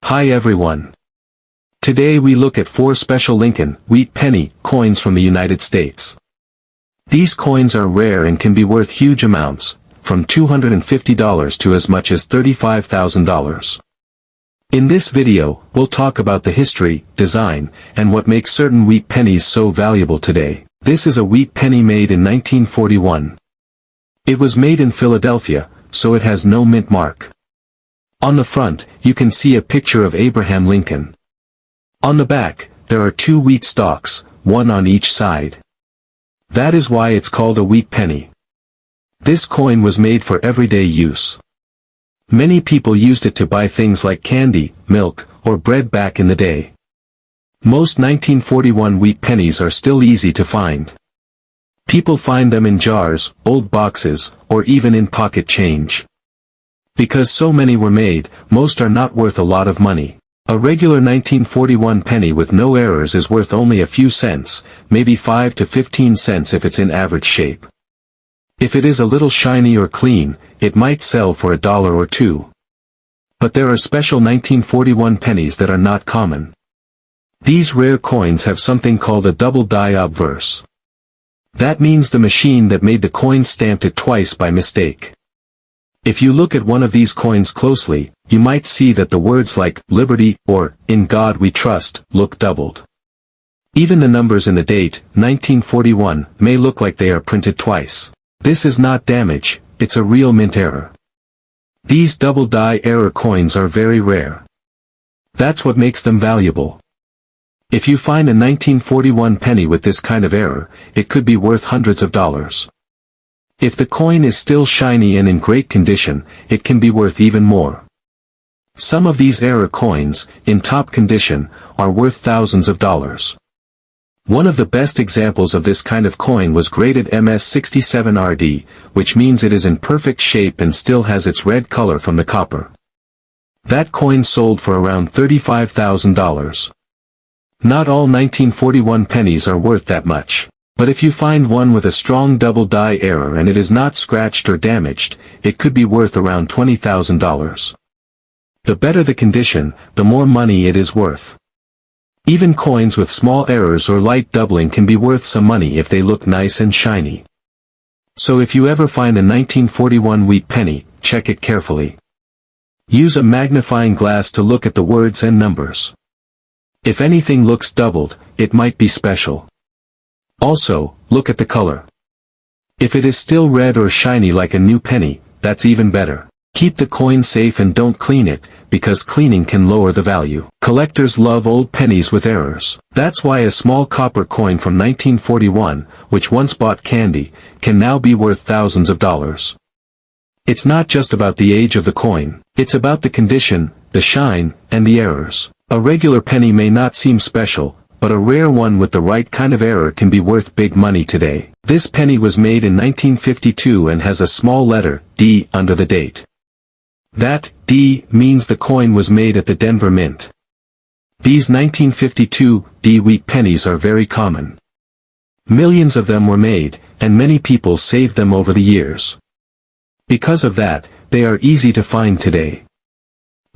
Hi everyone. Today we look at 4 special Lincoln wheat penny coins from the United States. These coins are rare and can be worth huge amounts, from $250 to as much as $35,000. In this video, we'll talk about the history, design, and what makes certain wheat pennies so valuable today. This is a wheat penny made in 1941. It was made in Philadelphia, so it has no mint mark. On the front, you can see a picture of Abraham Lincoln. On the back, there are 2 wheat stalks, one on each side. That is why it's called a wheat penny. This coin was made for everyday use. Many people used it to buy things like candy, milk, or bread back in the day. Most 1941 wheat pennies are still easy to find. People find them in jars, old boxes, or even in pocket change. Because so many were made, most are not worth a lot of money. A regular 1941 penny with no errors is worth only a few cents, maybe 5 to 15 cents if it's in average shape. If it is a little shiny or clean, it might sell for $1 or $2. But there are special 1941 pennies that are not common. These rare coins have something called a double die obverse. That means the machine that made the coin stamped it twice by mistake. If you look at one of these coins closely, you might see that the words like Liberty or In God We Trust look doubled. Even the numbers in the date, 1941, may look like they are printed twice. This is not damage, it's a real mint error. These double die error coins are very rare. That's what makes them valuable. If you find a 1941 penny with this kind of error, it could be worth hundreds of dollars. If the coin is still shiny and in great condition, it can be worth even more. Some of these error coins, in top condition, are worth thousands of dollars. One of the best examples of this kind of coin was graded MS-67RD, which means it is in perfect shape and still has its red color from the copper. That coin sold for around $35,000. Not all 1941 pennies are worth that much. But if you find one with a strong double die error and it is not scratched or damaged, it could be worth around $20,000. The better the condition, the more money it is worth. Even coins with small errors or light doubling can be worth some money if they look nice and shiny. So if you ever find a 1941 wheat penny, check it carefully. Use a magnifying glass to look at the words and numbers. If anything looks doubled, it might be special. Also, look at the color. If it is still red or shiny like a new penny, that's even better. Keep the coin safe and don't clean it, because cleaning can lower the value. Collectors love old pennies with errors. That's why a small copper coin from 1941, which once bought candy, can now be worth thousands of dollars. It's not just about the age of the coin, it's about the condition, the shine, and the errors. A regular penny may not seem special, but a rare one with the right kind of error can be worth big money today. This penny was made in 1952 and has a small letter, D, under the date. That D means the coin was made at the Denver Mint. These 1952 D wheat pennies are very common. Millions of them were made, and many people saved them over the years. Because of that, they are easy to find today.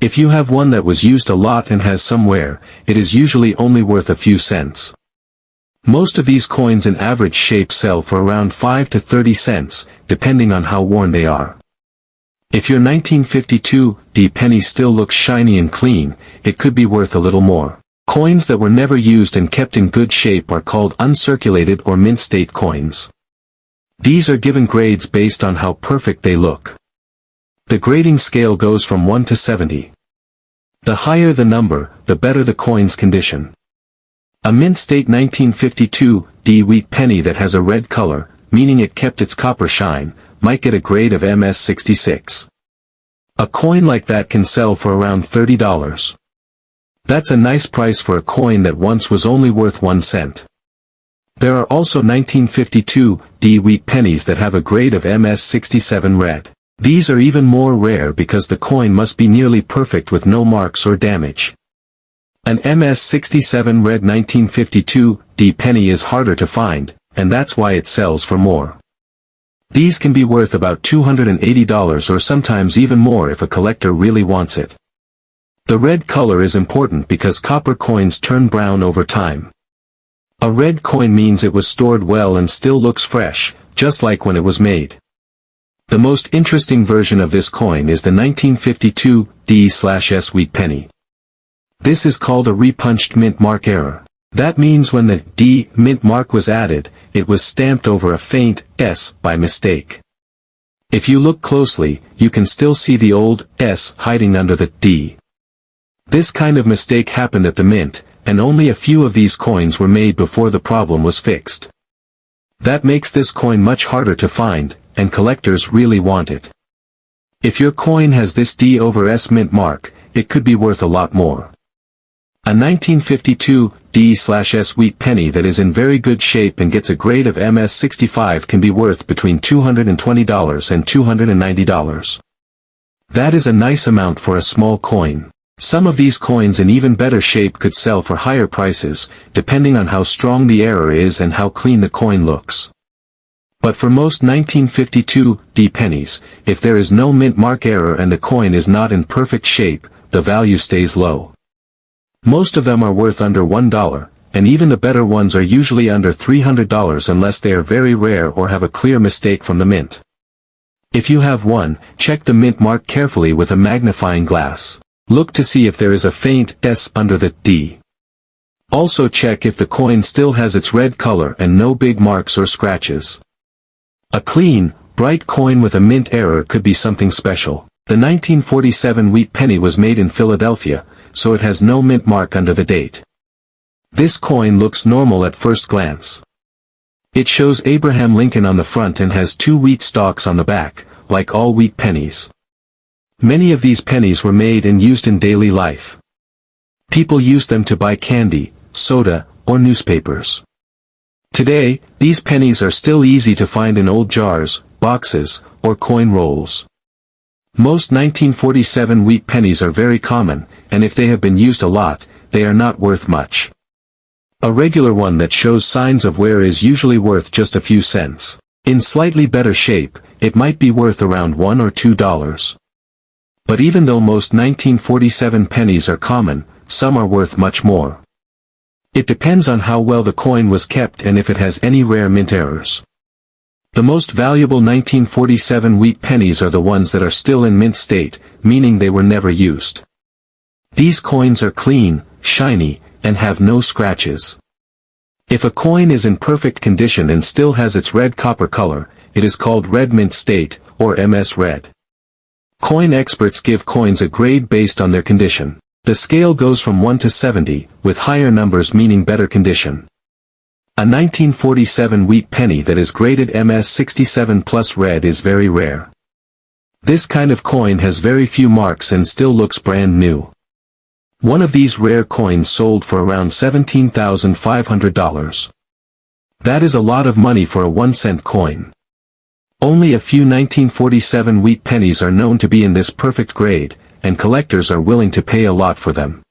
If you have one that was used a lot and has some wear, it is usually only worth a few cents. Most of these coins in average shape sell for around 5 to 30 cents, depending on how worn they are. If your 1952 D penny still looks shiny and clean, it could be worth a little more. Coins that were never used and kept in good shape are called uncirculated or mint state coins. These are given grades based on how perfect they look. The grading scale goes from 1 to 70. The higher the number, the better the coin's condition. A mint state 1952 D wheat penny that has a red color, meaning it kept its copper shine, might get a grade of MS-66. A coin like that can sell for around $30. That's a nice price for a coin that once was only worth 1 cent. There are also 1952 D wheat pennies that have a grade of MS-67 red. These are even more rare because the coin must be nearly perfect with no marks or damage. An MS-67 red 1952 D penny is harder to find, and that's why it sells for more. These can be worth about $280 or sometimes even more if a collector really wants it. The red color is important because copper coins turn brown over time. A red coin means it was stored well and still looks fresh, just like when it was made. The most interesting version of this coin is the 1952 D/S wheat penny. This is called a repunched mint mark error. That means when the D mint mark was added, it was stamped over a faint S by mistake. If you look closely, you can still see the old S hiding under the D. This kind of mistake happened at the mint, and only a few of these coins were made before the problem was fixed. That makes this coin much harder to find, and collectors really want it. If your coin has this D over S mint mark, it could be worth a lot more. A 1952 D/S wheat penny that is in very good shape and gets a grade of MS65 can be worth between $220 and $290. That is a nice amount for a small coin. Some of these coins in even better shape could sell for higher prices, depending on how strong the error is and how clean the coin looks. But for most 1952 D pennies, if there is no mint mark error and the coin is not in perfect shape, the value stays low. Most of them are worth under $1, and even the better ones are usually under $300 unless they are very rare or have a clear mistake from the mint. If you have one, check the mint mark carefully with a magnifying glass. Look to see if there is a faint S under the D. Also check if the coin still has its red color and no big marks or scratches. A clean, bright coin with a mint error could be something special. The 1947 wheat penny was made in Philadelphia, so it has no mint mark under the date. This coin looks normal at first glance. It shows Abraham Lincoln on the front and has 2 wheat stalks on the back, like all wheat pennies. Many of these pennies were made and used in daily life. People used them to buy candy, soda, or newspapers. Today, these pennies are still easy to find in old jars, boxes, or coin rolls. Most 1947 wheat pennies are very common, and if they have been used a lot, they are not worth much. A regular one that shows signs of wear is usually worth just a few cents. In slightly better shape, it might be worth around $1 or $2. But even though most 1947 pennies are common, some are worth much more. It depends on how well the coin was kept and if it has any rare mint errors. The most valuable 1947 wheat pennies are the ones that are still in mint state, meaning they were never used. These coins are clean, shiny, and have no scratches. If a coin is in perfect condition and still has its red copper color, it is called red mint state, or MS red. Coin experts give coins a grade based on their condition. The scale goes from 1 to 70, with higher numbers meaning better condition. A 1947 wheat penny that is graded MS67 plus red is very rare. This kind of coin has very few marks and still looks brand new. One of these rare coins sold for around $17,500. That is a lot of money for a 1-cent coin. Only a few 1947 wheat pennies are known to be in this perfect grade, and collectors are willing to pay a lot for them.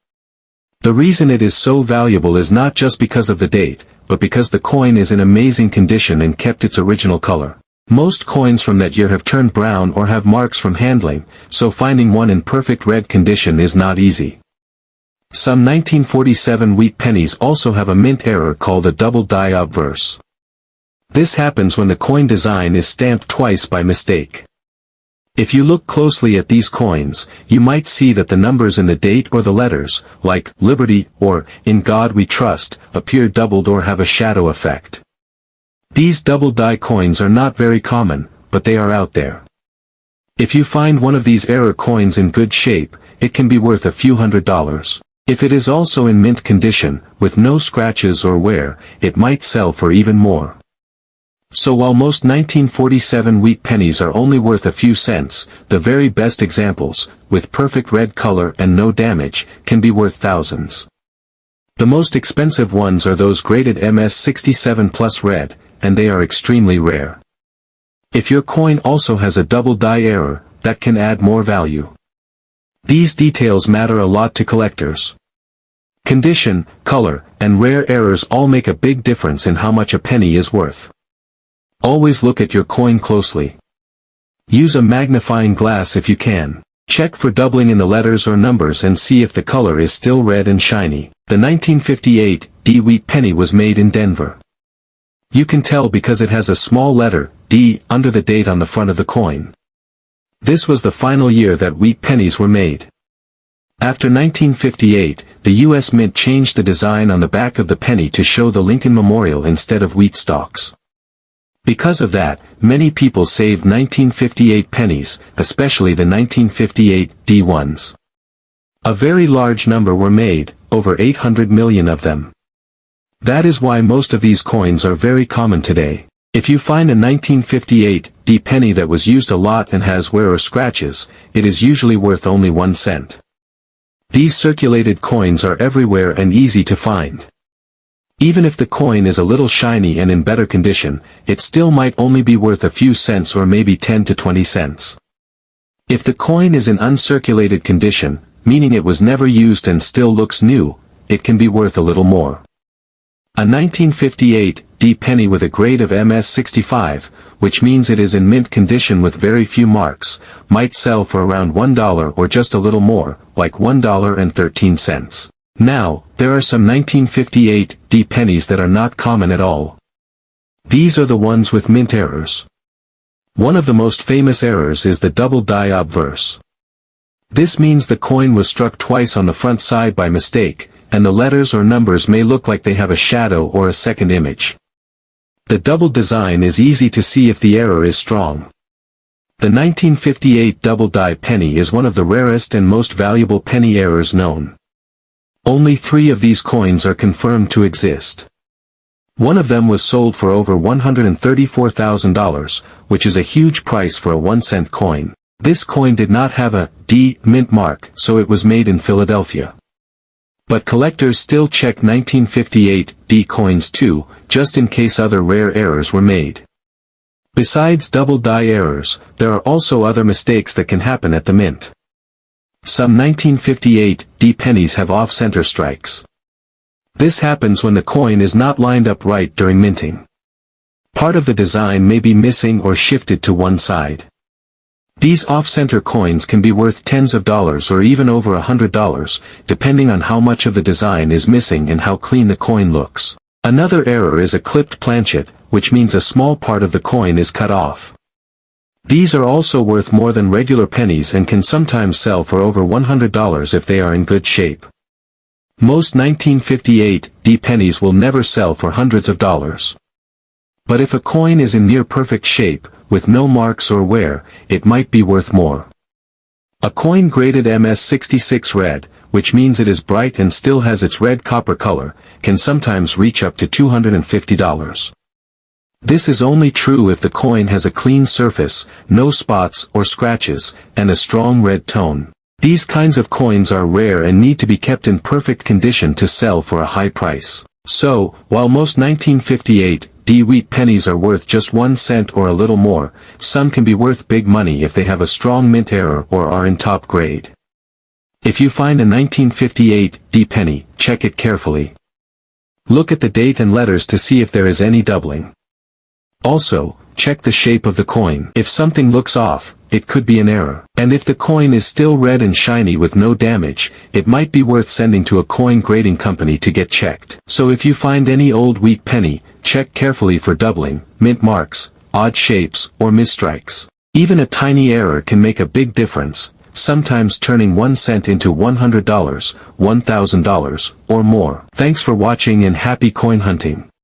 The reason it is so valuable is not just because of the date, but because the coin is in amazing condition and kept its original color. Most coins from that year have turned brown or have marks from handling, so finding one in perfect red condition is not easy. Some 1947 wheat pennies also have a mint error called a double die obverse. This happens when the coin design is stamped twice by mistake. If you look closely at these coins, you might see that the numbers in the date or the letters, like Liberty or In God We Trust, appear doubled or have a shadow effect. These double die coins are not very common, but they are out there. If you find one of these error coins in good shape, it can be worth a few $100s. If it is also in mint condition, with no scratches or wear, it might sell for even more. So while most 1947 wheat pennies are only worth a few cents, the very best examples, with perfect red color and no damage, can be worth thousands. The most expensive ones are those graded MS67 plus red, and they are extremely rare. If your coin also has a double die error, that can add more value. These details matter a lot to collectors. Condition, color, and rare errors all make a big difference in how much a penny is worth. Always look at your coin closely. Use a magnifying glass if you can. Check for doubling in the letters or numbers and see if the color is still red and shiny. The 1958 D wheat penny was made in Denver. You can tell because it has a small letter, D, under the date on the front of the coin. This was the final year that wheat pennies were made. After 1958, the U.S. Mint changed the design on the back of the penny to show the Lincoln Memorial instead of wheat stalks. Because of that, many people saved 1958 pennies, especially the 1958 D ones. A very large number were made, over 800 million of them. That is why most of these coins are very common today. If you find a 1958 D penny that was used a lot and has wear or scratches, it is usually worth only 1 cent. These circulated coins are everywhere and easy to find. Even if the coin is a little shiny and in better condition, it still might only be worth a few cents or maybe 10 to 20 cents. If the coin is in uncirculated condition, meaning it was never used and still looks new, it can be worth a little more. A 1958 D penny with a grade of MS65, which means it is in mint condition with very few marks, might sell for around $1 or just a little more, like $1.13. Now, there are some 1958 D pennies that are not common at all. These are the ones with mint errors. One of the most famous errors is the double die obverse. This means the coin was struck twice on the front side by mistake, and the letters or numbers may look like they have a shadow or a second image. The double design is easy to see if the error is strong. The 1958 double die penny is one of the rarest and most valuable penny errors known. Only 3 of these coins are confirmed to exist. One of them was sold for over $134,000, which is a huge price for a 1-cent coin. This coin did not have a D mint mark, so it was made in Philadelphia. But collectors still check 1958 D coins too, just in case other rare errors were made. Besides double die errors, there are also other mistakes that can happen at the mint. Some 1958 D pennies have off-center strikes. This happens when the coin is not lined up right during minting. Part of the design may be missing or shifted to one side. These off-center coins can be worth tens of dollars or even over $100, depending on how much of the design is missing and how clean the coin looks. Another error is a clipped planchet, which means a small part of the coin is cut off. These are also worth more than regular pennies and can sometimes sell for over $100 if they are in good shape. Most 1958 D pennies will never sell for hundreds of dollars. But if a coin is in near perfect shape, with no marks or wear, it might be worth more. A coin graded MS66 red, which means it is bright and still has its red copper color, can sometimes reach up to $250. This is only true if the coin has a clean surface, no spots or scratches, and a strong red tone. These kinds of coins are rare and need to be kept in perfect condition to sell for a high price. So, while most 1958 D wheat pennies are worth just 1 cent or a little more, some can be worth big money if they have a strong mint error or are in top grade. If you find a 1958 D penny, check it carefully. Look at the date and letters to see if there is any doubling. Also, check the shape of the coin. If something looks off, it could be an error. And if the coin is still red and shiny with no damage, it might be worth sending to a coin grading company to get checked. So if you find any old wheat penny, check carefully for doubling, mint marks, odd shapes, or misstrikes. Even a tiny error can make a big difference, sometimes turning 1 cent into $100, $1,000, or more. Thanks for watching and happy coin hunting.